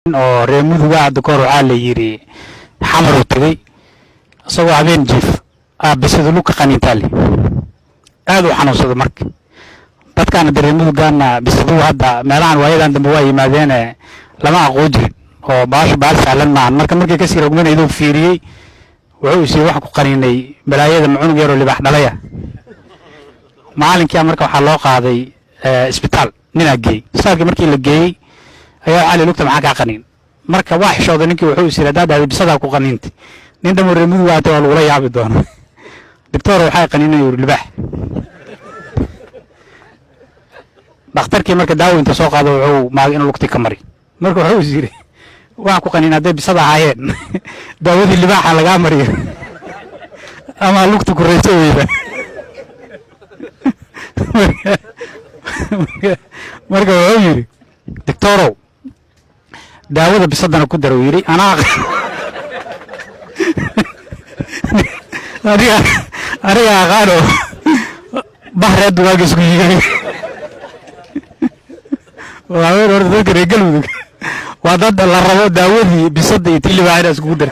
oo reer muduga hadda kor waxaa la yiri xamar u tagay asagoo habeen jiif bisadu lu ka qaniintaale aad u xanuunsado marka dadkan reer mudugana bisadu hadda meelahan waayadan dambe waa yimaadeen lama aqoon jirin oo baal sahlan ma marka markay ka sii rogmanaydo fiiriyay wuxuu isii wax ku qaniinay balaayada macunug yar oo libax dhalaya maalinkii marka waxa loo qaaday isbitaal nina geey isbitaalka markii la geeyay ayaa cali lugta maxaa ka qaniin marka waa xishooday ninkii wuxuu isii daad bisada ku qaniintay nin dhammo reer mudug ah oo lagu la yaabi doono doctor waxay qaniinay libax dhakhtarkii marka daaweynta soo qaado wuxuu maag in lugti ka mari marka wuxuu isii wax ku qaniin haday bisada ahaayeen daawadii libaxa laga mariyo ama lugtu ku reeyso weeyda marka wuxuu yiri doctorow daawada bisadana ku daro yiri ana ariga qaado bahreed waaga isku yiri waa weerar dadka reer galmudug waa dad la rabo daawadii bisada iyo tilibaayada isku dar